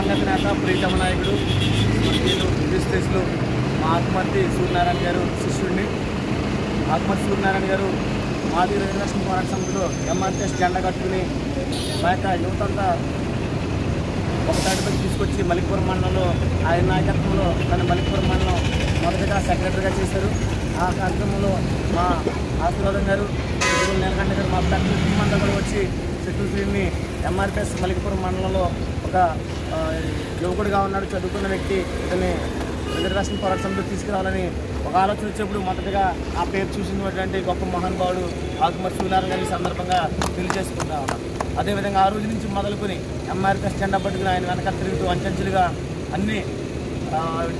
దివంగత నేత ప్రీతమ నాయకుడు రిజిస్ట్రేషన్లు మా ఆకుమర్తి సూర్యనారాయణ గారు శిష్యుడిని. ఆకుమర్తి సూర్యనారాయణ గారు మాది రిజర్వేషన్ పోరాట సమితిలో ఎంఆర్పిఎస్ జెండా కట్టుకుని మా యొక్క యువతంతా ఒకసారిపై తీసుకొచ్చి మలిక్పురం మండలంలో ఆయన నాయకత్వంలో తన మలిక్పురం మండలం మొదటగా సెక్రటరీగా చేశారు. ఆ కార్యక్రమంలో మా ఆశీర్వాదం గారు నీలకంఠ గారు మా పెద్ద కుటుంబంతో కూడా వచ్చి సెక్రటరీని ఎంఆర్పిఎస్ మలిక్పురం మండలంలో ఒక యువకుడిగా ఉన్నాడు, చదువుకున్న వ్యక్తి, ఇతన్ని రిజర్వేషన్ పోరాట సమితిలో తీసుకురావాలని ఒక ఆలోచన వచ్చినప్పుడు మొదటగా ఆ పేరు చూసినటువంటి గొప్ప మహానుభావుడు ఆకుమర్తి సూర్యనారాయణ గారి సందర్భంగా తెలియజేసుకుంటా ఉన్నాను. అదేవిధంగా ఆ రోజు నుంచి మొదలుకొని ఎంఆర్పిఎస్ జెండా పట్టుకుని ఆయన వెనక తిరుగుతూ అంచెంచులుగా అన్ని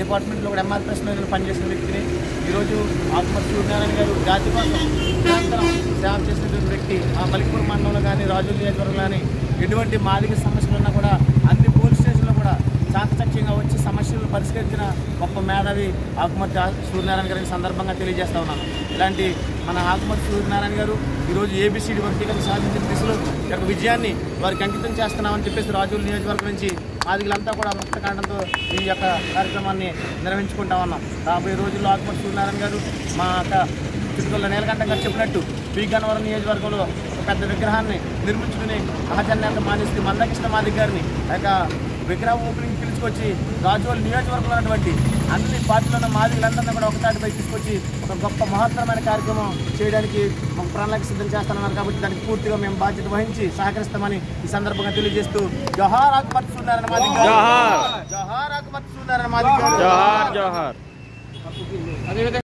డిపార్ట్మెంట్లో కూడా ఎంఆర్పిఎస్లో పనిచేసిన వ్యక్తిని. ఈరోజు ఆకుమర్తి సూర్యనారాయణ గారు జాతి కోసం నిరంతరం సేవ చేసినటువంటి వ్యక్తి. ఆ మలిక్పురం మండలంలో కానీ రాజుల నియోజకవర్గంలో కానీ ఎటువంటి మాదిక సమస్యలు ఉన్నా కూడా అన్ని పోలీస్ స్టేషన్లో కూడా చాకచక్యంగా వచ్చి సమస్యలు పరిష్కరించిన గొప్ప మేధావి ఆకుమర్తి సూర్యనారాయణ గారి సందర్భంగా తెలియజేస్తా ఉన్నాను. ఇలాంటి మన ఆకుమర్తి సూర్యనారాయణ గారు ఈరోజు ఏబిసిడి వర్గీకరణ సాధించిన దిశలో యొక్క విజయాన్ని వారికి అంకితం చేస్తున్నామని చెప్పేసి రాజుల నియోజకవర్గం నుంచి మాదిగలంతా కూడా ముక్తకాండంతో ఈ యొక్క కార్యక్రమాన్ని నిర్వహించుకుంటా ఉన్నాం. రాబోయే రోజుల్లో ఆకుమర్తి సూర్యనారాయణ గారు మా యొక్క చుట్టుకొల్ల నీలకంఠ గారు చెప్పినట్టు పి గన్నవరం నియోజకవర్గంలో ఒక పెద్ద విగ్రహాన్ని నిర్మించుకుని మహాజన్నేత మానేశ్రీ మందకృష్ణ మాదిగ గారిని ఆ యొక్క విగ్రహం ఓపెనింగ్ పిలుచుకొచ్చి రాజోలు నియోజకవర్గంలో ఉన్నటువంటి అన్ని పార్టీలో ఉన్న మాదిగలందరినీ కూడా ఒకసారిపై తీసుకొచ్చి ఒక గొప్ప మహత్తరమైన కార్యక్రమం చేయడానికి ఒక ప్రణాళిక సిద్ధం చేస్తున్నారు. కాబట్టి దానికి పూర్తిగా మేము బాధ్యత వహించి సహకరిస్తామని ఈ సందర్భంగా తెలియజేస్తూ జోహార్ ఆకుమర్తి సూర్యనారాయణ మాదిగ, జోహార్ ఆకుమర్తి సూర్యనారాయణ మాదిగ, జోహార్. అదేవిధంగా